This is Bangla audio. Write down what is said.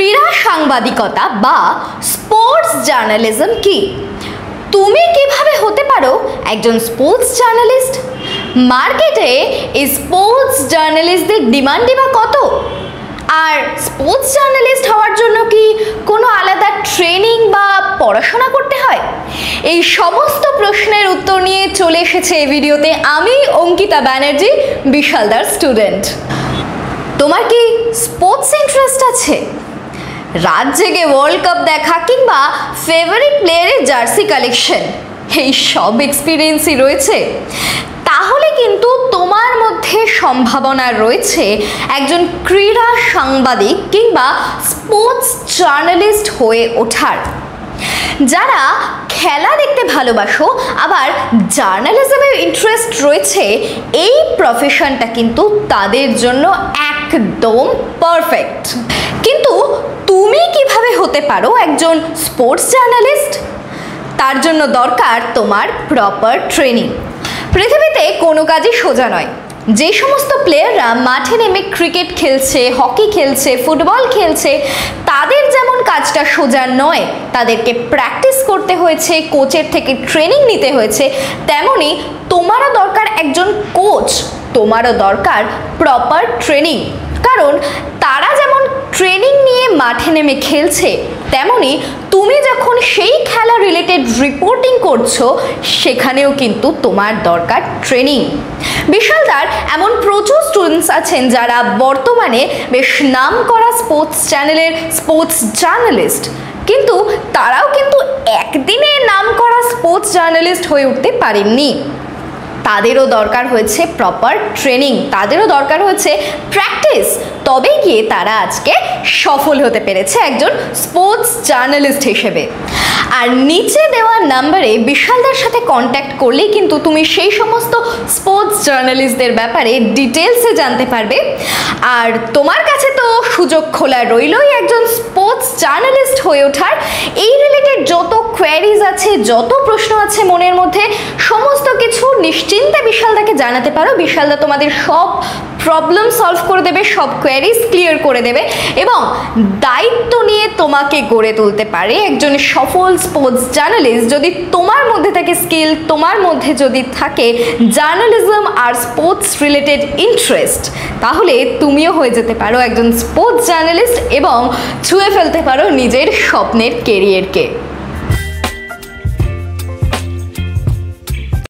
ক্রীড়া সাংবাদিকতা বা স্পোর্টস জার্নালিজম কি? তুমি কিভাবে হতে পারো একজন স্পোর্টস জার্নালিস্ট? মার্কেটে এই স্পোর্টস জার্নালিস্টদের ডিমান্ডই বা কত? আর স্পোর্টস জার্নালিস্ট হওয়ার জন্য কি কোনো আলাদা ট্রেনিং বা পড়াশোনা করতে হয়? এই সমস্ত প্রশ্নের উত্তর নিয়ে চলে এসেছে এই ভিডিওতে আমি, অঙ্কিতা ব্যানার্জি, বিশালদার স্টুডেন্ট। তোমার কি স্পোর্টস ইন্টারেস্ট আছে? রাত জেগে ওয়ার্ল্ড কাপ দেখা কিংবা ফেভারিট প্লেয়ারের জার্সি কালেকশন, এই সব এক্সপিরিয়েন্সই রয়েছে? তাহলে কিন্তু তোমার মধ্যে সম্ভাবনা রয়েছে একজন ক্রীড়া সাংবাদিক কিংবা স্পোর্টস জার্নালিস্ট হয়ে ওঠার। যারা খেলা দেখতে ভালোবাসো আবার জার্নালিজমে ইন্টারেস্ট রয়েছে, এই প্রফেশনটা কিন্তু তাদের জন্য একদম পারফেক্ট। কিন্তু তুমি কিভাবে হতে পারো একজন স্পোর্টস জার্নালিস্ট? তার জন্য দরকার তোমার প্রপার ট্রেনিং। পৃথিবীতে কোনো কাজই সোজা নয়। যে সমস্ত প্লেয়াররা মাঠে নেমে ক্রিকেট খেলছে, হকি খেলছে, ফুটবল খেলছে, তাদের যেমন কাজটা সোজা নয়, তাদেরকে প্র্যাকটিস করতে হয়েছে, কোচের থেকে ট্রেনিং নিতে হয়েছে, তেমনি তোমারও দরকার একজন কোচ, তোমারও দরকার প্রপার ট্রেনিং। কারণ তারা যেমন ট্রেনিং নিয়ে মাঠে নেমে খেলছে, তেমনি তুমি যখন সেই খেলা রিলেটেড রিপোর্টিং করছো, সেখানেও কিন্তু তোমার দরকার ট্রেনিং। বিশালদার এমন প্রচুর স্টুডেন্টস আছেন যারা বর্তমানে বেশ নাম করা স্পোর্টস চ্যানেলের স্পোর্টস জার্নালিস্ট, কিন্তু তারাও কিন্তু একদিনে নাম করা স্পোর্টস জার্নালিস্ট হয়ে উঠতে পারেননি। তাদেরও দরকার হয়েছে প্রপার ট্রেনিং, তাদেরও দরকার হয়েছে প্র্যাকটিস, তবে গিয়ে তারা আজকে সফল হতে পেরেছে একজন স্পোর্টস জার্নালিস্ট হিসেবে। আর নিচে দেওয়া নাম্বারে বিশালদার সাথে কন্ট্যাক্ট করলেই কিন্তু তুমি সেই সমস্ত স্পোর্টস জার্নালিস্টদের ব্যাপারে ডিটেলসে জানতে পারবে। আর তোমার কাছে তো সুযোগ খোলা রইলই একজন স্পোর্টস জার্নালিস্ট হয়ে ওঠার। এই রিলেটেড যত কোয়ারিজ আছে, যত প্রশ্ন আছে মনের মধ্যে, সমস্ত কিছু নিশ্চিন্তে বিশালদাকে জানাতে পারো। বিশালদা তোমাদের সব প্রবলেম সলভ করে দেবে, সব কোয়ারিজ ক্লিয়ার করে দেবে এবং দায়িত্ব নিয়ে তোমাকে গড়ে তুলতে পারে একজন সফল স্পোর্টস জার্নালিস্ট। যদি তোমার মধ্যে থাকে স্কিল, তোমার মধ্যে যদি থাকে জার্নালিজম আর স্পোর্টস রিলেটেড ইন্টারেস্ট, তাহলে তুমিও হয়ে যেতে পারো একজন স্পোর্টস জার্নালিস্ট এবং ছুঁয়ে ফেলতে পারো নিজের স্বপ্নের কেরিয়ারকে।